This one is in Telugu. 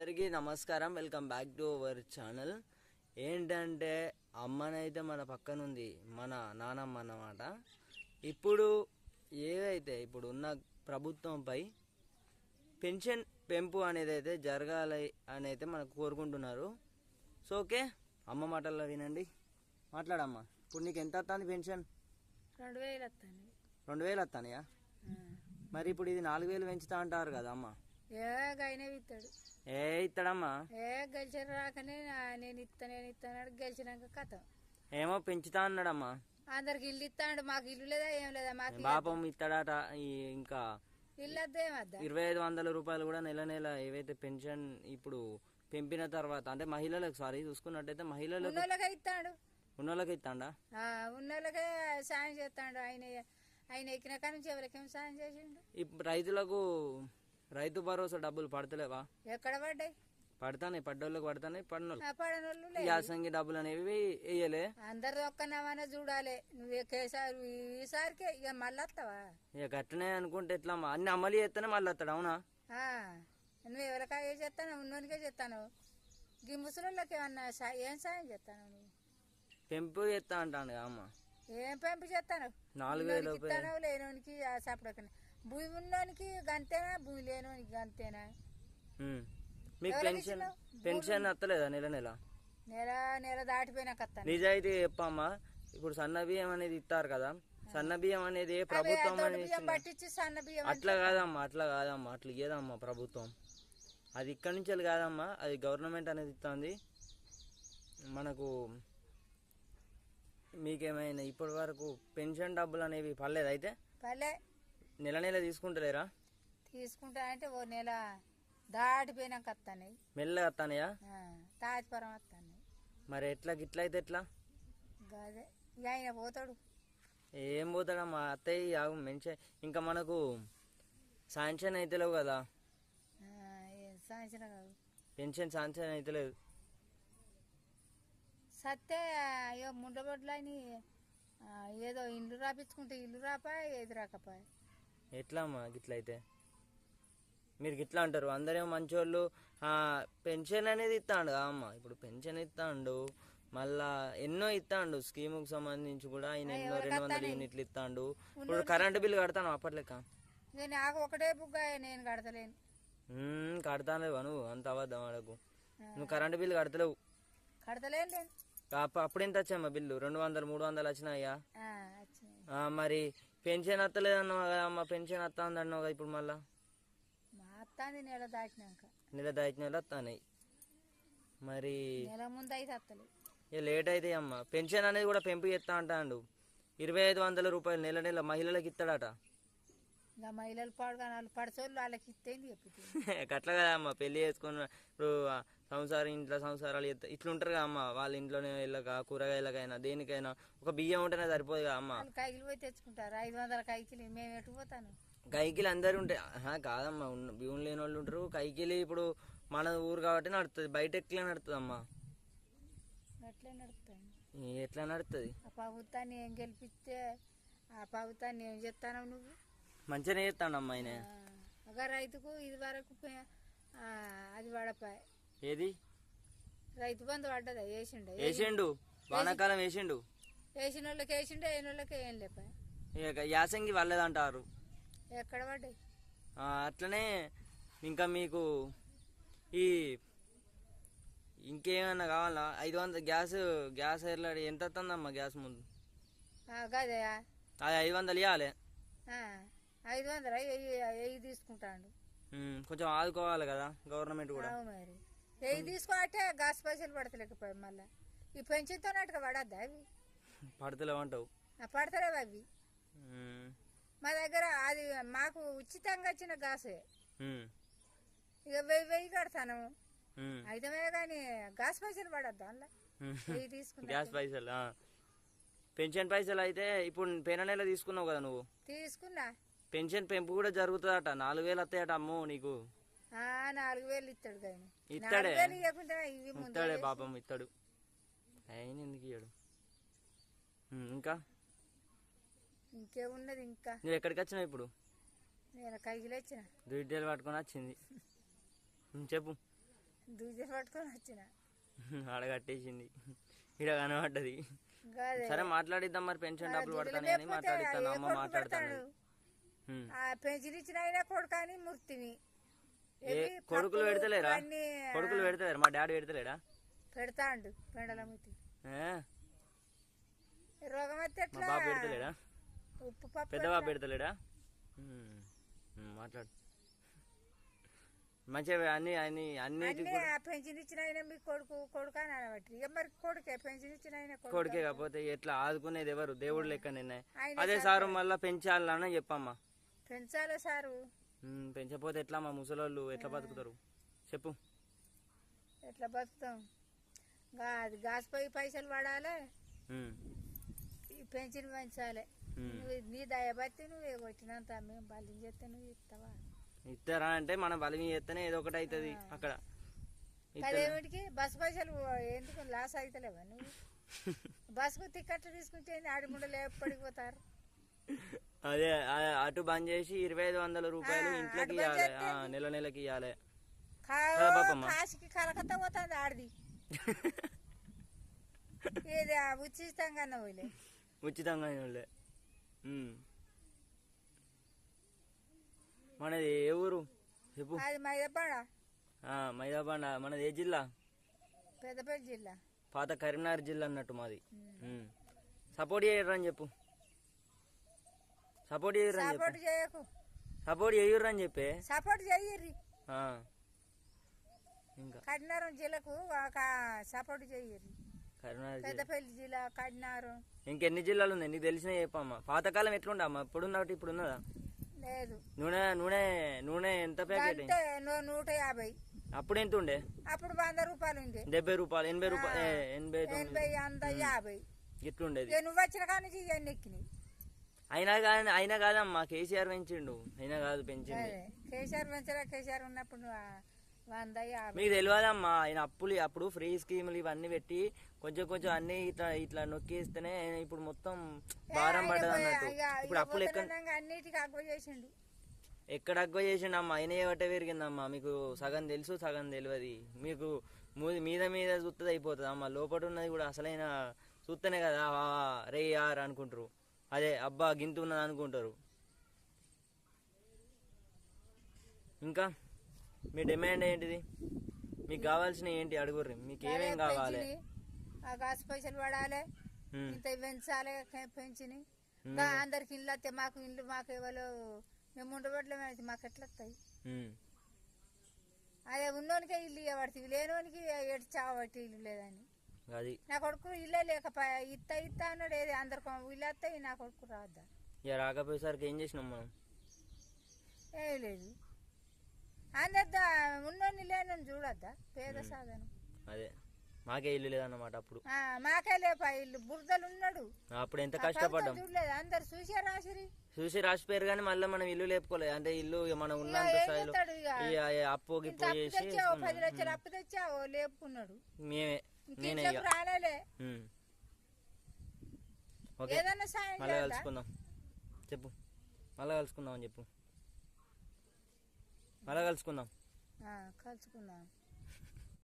అందరికీ నమస్కారం. Welcome back to our channel. ఏంటంటే అమ్మనైతే మన పక్కన ఉంది, మన నానమ్మ అన్నమాట. ఇప్పుడు ఏదైతే ఇప్పుడు ఉన్న ప్రభుత్వంపై పెన్షన్ పెంపు అనేది అయితే జరగాలి అని అయితే మనకు కోరుకుంటున్నారు. సో ఓకే, అమ్మ మాటల్లో వినండి. మాట్లాడమ్మా. ఇప్పుడు నీకు ఎంత వస్తుంది పెన్షన్? 2000 వస్తాను. 2000 వస్తానయా? మరి ఇప్పుడు ఇది 4000 పెంచుతా అంటారు కదా అమ్మ. ఇస్తాడు ఇస్తాడమ్మా. గెలిచిన రాకనే నేను ఇస్తాను గెలిచినాక కథ ఏమో పెంచుతా అన్నాడమ్మా. అందరికి ఇల్లు ఇస్తాడు, మాకు ఇల్లు లేదా ఏం లేదా, మాకు పాపం ఇస్తాడట. ఇంకా ఇల్లు వద్దా ఏమద్దా. 2500 రూపాయలు కూడా నెల నెల ఏవైతే పెన్షన్ ఇప్పుడు పెంపిన తర్వాత అంటే మహిళలకు చూసుకున్నట్టయితే మహిళలకు ఉన్నోళ్ళకే ఇస్తాడు. ఉన్నోళ్ళకి ఇస్తాడా? ఉన్నోళ్ళకే సాయం చేస్తాడు. ఆయన ఎక్కిన కాడ నుంచి ఎవరికేం సాయం చేసిండు. ఇప్పుడు రైతులకు రైతు భరోసా డబ్బులు పడతలేవా? ఎక్కడ పడ్డాయి? పడతానే, పడ్డోళ్ళకి పడతానే, పడనోళ్ళు యాసంగి డబ్బులు అనేవి వేయలే. అందరు ఒక్కనామనే చూడాలి. నువ్వు ఈసారికి ఇక మళ్ళీ వస్తావా? ఇక గట్టనే అనుకుంటే ఎట్లా అన్ని అమలు చేస్తేనే మళ్ళీ వస్తాడు. అవునా? నువ్వు ఎవరికాయ చేస్తాను, ఉన్నోనికే చేస్తాను. ఈ ముసలిళ్ళకి ఏమన్నా ఏం సాయం చేస్తాను? నువ్వు పెంపు చేస్తా అంటాను అమ్మ. ఏం పెంపు చేస్తాను? 4000 ఇస్తాను. లేనోనికి సపడకనే. భూమి ఉన్నోనికి గంతేనా, భూమి లేనోనికి గంతేనా? మీకు పెన్షన్ వస్తలేదా నెల నెల? నెల దాటిపోయినాక వస్తాను. నిజాయితీ చెప్పమ్మా. ఇప్పుడు సన్న బియ్యం అనేది ఇస్తారు కదా, సన్న బియ్యం అనేది ప్రభుత్వం పట్టించి సన్న బియ్యం అట్లా కాదమ్మా, అట్లా ఇయ్యదమ్మా ప్రభుత్వం. అది ఇక్కడి నుంచి కాదమ్మా, అది గవర్నమెంట్ అనేది ఇస్తుంది మనకు. మీకేమైనా ఇప్పటి వరకు పెన్షన్ డబ్బులు అనేవి పర్లేదు? అయితే పల్లె నెల నెల తీసుకుంటలేరా? తీసుకుంటా అంటే ఓ నెల దాటిపోయినాక వస్తాయి. మెల్లగా వస్తానయా? తాజ్పురం వస్తాయి. మరి ఎట్లా గిట్ల అయితే ఎట్లా? అదే ఆయన పోతాడు. ఏం పోతాడమ్మా? అత్తయ్య మెన్షన్ ఇంకా మనకు శాంక్షన్ అయితే లేవు కదా. సాయంత్రం కాదు, పెన్షన్ శాంక్షన్ అయితే లేదు. సత్తే అయ్యో ముండబొడ్లు అని ఏదో ఇల్లు రాపించుకుంటే ఇల్లు రాపాయి, ఏది రాకపాయి. ఎట్లా అమ్మా గిట్ల అయితే? మీరు గిట్లా అంటారు. అందరేమో మంచోళ్ళు. పెన్షన్ అనేది ఇస్తాడు అమ్మ. ఇప్పుడు పెన్షన్ ఇస్తాడు, మళ్ళా ఎన్నో ఇస్తాడు. స్కీముకు సంబంధించి కూడా ఆయన ఎన్నో 200 యూనిట్లు ఇస్తాడు. ఇప్పుడు కరెంటు బిల్లు కడతాను అప్పట్లెక్క. నాకు ఒకటే బుగ్గ, నేను కడతలేను. కడతాలేవా నువ్వు? అంత అబద్ధం ఆడకు. నువ్వు కరెంటు బిల్లు కడతలేవు. కడతలేను. అప్పుడు ఎంత వచ్చామ్మా బిల్లు? 200 300 వచ్చినాయా? మరి పెన్షన్ వస్తలేదు అన్నావు కదా అమ్మ. పెన్షన్ వస్తుంది అన్నావు కదా ఇప్పుడు మళ్ళా. నెల దాటినాక, నెల దాటిన వస్తాయి. మరి నెల ముందు అయితే వస్తలేదు. ఇక లేట్ అయితే అమ్మ. పెన్షన్ అనేది కూడా పెంపు చేస్తా అంటాడు. 2500 రూపాయలు నెల నెల మహిళలకు ఇస్తాడట. ఇంకా మహిళలు పాడుగా పడచోళ్ళు వాళ్ళకి ఇస్తేంది చెప్తుంది. అట్లా కదా అమ్మ. పెళ్లి చేసుకున్న ఇప్పుడు ఇంట్లో సంసారాలు ఇట్లా ఉంటారు కదా అమ్మ. వాళ్ళ ఇంట్లోనే వెళ్ళక కూరగాయలకైనా దేనికైనా ఒక బియ్యం ఉంటేనే సరిపోదు కదా అమ్మ. కైకిలు పోయి తెచ్చుకుంటారు. 500 కైకిలు మేము ఎటు పోతాను? కైకిలు అందరు ఉంటాయి కాదమ్మా. బియ్యం లేని వాళ్ళు ఉంటారు. కైకిలి ఇప్పుడు మన ఊరు కాబట్టి నడుస్తుంది, బయట ఎట్లా నడుతుంది అమ్మా? అట్లే నడుస్తుంది. ఎట్లా నడుస్తుంది? ఆ ప్రభుత్వాన్ని ఏం గెలిపిస్తే ఆ ప్రభుత్వాన్ని ఏం చెప్తాను నువ్వు? మంచిగానే చేస్తాడమ్మా ఆయన. ఒక రైతుకు ఇది వరకు అది పడపాయి. ఏది? రైతు బంధు పడ్డదా? వేసిండు. వానాకాలం వేసిండు. వేసిన వాళ్ళకి వేసిండు, వేయని వాళ్ళకి ఏం లేపాయి. యాసంగి వాళ్ళదంటారు. ఎక్కడ పడ్డాయి? అట్లనే ఇంకా మీకు ఈ ఇంకేమన్నా కావాలా? 500 గ్యాస్ ఎట్లాడి ఎంత వస్తుందమ్మా గ్యాస్ ముందు? అదే అది 500 ఇవ్వాలి. 500 వెయ్యి తీసుకుంటాడు. కొంచెం ఆదుకోవాలి కదా గవర్నమెంట్ కూడా. మరి వెయ్యి తీసుకోవాలంటే గ్యాస్ పైసలు పడతలేకపోయి. మళ్ళీ ఈ పెన్షన్తో నాటుగా పడద్దా? అవి పడతలేవంటావు? పడతలేవు అవి. మా దగ్గర అది మాకు ఉచితంగా వచ్చిన గ్యాసే. ఇక 1000 కడతాను అయితే కానీ గ్యాస్ పైసలు పడద్దా? అందులో వెయ్యి తీసుకున్నా. గ్యాస్ పైసలు పెన్షన్ పైసలు అయితే ఇప్పుడు పేన నెల తీసుకున్నావు కదా నువ్వు? తీసుకున్నా. పెన్షన్ పెంపు కూడా జరుగుతుందట. 4000 వస్తాయట అమ్మో నీకు. 4000 ఇస్తాడు కానీ ఇస్తాడే పాపం ఇస్తాడు. ఆయన ఎందుకు ఇయ్యాడు? ఇంకా ఇంకేమున్నది? ఇంకా నువ్వు ఎక్కడికి వచ్చినావు ఇప్పుడు? నేను కైకిలు వచ్చిన. డ్యూటీలు పట్టుకొని వచ్చింది. చెప్పు. దూజలు పట్టుకొని వచ్చిన ఆడ కట్టేసింది ఇక్కడ కనబడ్డది. గదే. సరే మాట్లాడిద్దాం మరి, పెన్షన్ డబ్బులు దుడ్లు పడతానని లేకపోతే మాట్లాడిస్తాను, ఏ అమ్మ కొడుకు మాట్లాడతాను. పెడతాడు? ఆ పెన్షన్ ఇచ్చిన అయినా కొడుకని ముర్తివి ఏ కొడుకులు పెడతలేరా? కొడుకులు పెడతలేరు, మా డాడీ పెడతలేడా? పెడతాండు పెండల ముత్తి ఏ? రోగం వస్తే మా ఎట్లా బాబు పెడతలేడా? ఉప్పు పప్పు పెద్ద బాబు పెడతలేడా? మాట్లాడు మంచిగా అన్ని అన్ని అన్నిటికి అన్నీ ఆ పెన్షన్ ఇచ్చిన అయినా మీ కొడుకు అని అనబట్టి ఇక మరి కొడుకే పెన్షన్ ఇచ్చిన అయినా కొడుకే కాకపోతే ఎట్లా ఆదుకునేది ఎవరు? దేవుడు లెక్క నిన్న ఆయన అదే సారు మళ్ళా పెంచాలని చెప్పమ్మా. పెంచాలి సారు. పెంచకపోతే ఎట్లా మా ముసలోళ్ళు ఎట్లా బతుకుతారు చెప్పు? ఎట్లా బతుకుతాం? అది గాస్ పోయి పైసలు పడాలి, ఈ పెన్షన్ పెంచాలి. నీ దయబట్టి నువ్వు కొట్టినంత మేము బలి చేస్తే నువ్వు ఇస్తావా? ఇస్తారా అంటే మనం బలి చేస్తేనే ఏదో ఒకటి అవుతుంది అక్కడ. అదేమిటికి బస్ పైసలు ఎందుకు లాస్ అవుతలేవా నువ్వు? బస్కు టికెట్లు తీసుకుంటే ఆడిముండలు ఎప్పటికి పోతారు? అదే అటు బంద్ చేసి 2500 రూపాయలు ఇంట్లోకి ఇవ్వాలి, నెల నెలకి ఇవ్వాలి. కాశీకి కలకత్తా పోతుంది ఆడిది. ఇది ఉచితంగా పోలే, ఉచితంగా మనది ఏ ఊరు చెప్పు? అది మైదపాడ. మైదాబాండ. మనది ఏ జిల్లా? పెద్దపల్లి జిల్లా. పాత కరీంనగర్ జిల్లా అన్నట్టు మాది. సపోర్ట్ చేయర్రని చెప్పు, సపోర్ట్ చేయర్రని చెప్పు, సపోర్ట్ చేయకు, సపోర్ట్ చేయర్రని చెప్పే. సపోర్ట్ చెయ్యర్రి. ఇంకా కడినారం జిల్లాకు సపోర్ట్ చెయ్యర్రి. కరీంనగర్ పెద్దపల్లి జిల్లా కడినారం. ఇంకెన్ని జిల్లాలు ఉన్నాయి నీకు తెలిసిన చెప్పమ్మా? పాతకాలం ఎట్లుండా అమ్మా? ఇప్పుడున్నట్టు ఇప్పుడు ఉన్నదా? లేదు. నూనె నూనె నూనె ఎంత ప్యాకెట్? 150. అప్పుడు ఎంత ఉండే? అప్పుడు 100 రూపాయలు ఉండే. 70 రూపాయలు, 80 రూపాయలు, 80, 100, 50 ఇట్లుండేది. నువ్వు వచ్చిన కానీ ఇవన్నీ ఎక్కినాయి. అయినా కాదమ్మా, కేసీఆర్ పెంచిండు. అయినా కాదు పెంచింది. కేసీఆర్ పెంచరా? కేసీఆర్ ఉన్నప్పుడు 100, 50. మీకు తెలియదమ్మా, ఆయన అప్పుడు ఫ్రీ స్కీములు ఇవన్నీ పెట్టి కొంచెం కొంచెం అన్ని ఇట్లా ఇట్లా నొక్కిస్తేనే ఇప్పుడు మొత్తం భారం పడ్డది అన్నట్టు. ఇప్పుడు అప్పులు అన్నిటికీ అగ్గు చేసిండు. ఎక్కడ అగ్గు చేసిండమ్మా? ఆయన ఏవట్టే పెరిగిందమ్మా. మీకు సగం తెలుసు, సగం తెలియదు. మీకు మీద మీద చూస్తుంది అయిపోతుంది అమ్మా. లోపల ఉన్నది కూడా అసలైన చూస్తేనే కదా రే యార్ అనుకుంటారు. అదే అబ్బా గింత ఉన్నది అనుకుంటారు. ఇంకా మీ డిమాండ్ ఏంటిది? మీకు కావాల్సిన ఏంటి అడుగుర్రి? మీకు ఏమేం కావాలి? ఆ గాసు పైసలు పడాలి, ఇంత పెంచాలి. పెంచిని అందరికి ఇల్లు వస్తే మాకు ఇల్లు మాకు ఎవరు మేము ఉండబట్టలేమైతే మాకు ఎట్లా వస్తాయి? అదే ఉన్నోనికే ఇల్లు ఇవ్వబడుతుంది, లేనోనికి ఎటు చావబట్టి ఇల్లు లేదని. అది నా కొడుకు ఇల్లే లేకపోయా ఇత్త అన్నాడు. ఏది అందరికి ఇల్లు వస్తాయి, నా కొడుకు రాద్దా? ఇక రాకపోయేసరికి ఏం చేసినాం మనం? ఏం లేదు. అందరు ఉన్నోని లేనని చూడద్దా? పేద సాధన. అదే మాకే ఇల్లు లేదన్నమాట. అప్పుడు మాకే లేపా ఇల్లు, బురదలు ఉన్నాడు. అప్పుడు ఎంత కష్టపడ్డాం చూడలేదు, అందరు చూసి రాసిపోయారు కానీ మళ్ళీ మనం ఇల్లు లేపుకోలేదు. అంటే ఇల్లు మనం ఉన్నంత స్థాయిలో అప్పు గిప్పు చేసి 10 లక్షలు అప్పు తెచ్చావో లేపుకున్నాడు. మేమే నేనే ఇక రాలే. ఓకే, ఏదన్నా సాయం మళ్ళీ కలుసుకుందాం చెప్పు. మళ్ళీ కలుసుకుందాం అని చెప్పు. మళ్ళీ కలుసుకుందాం. కలుసుకుందాం.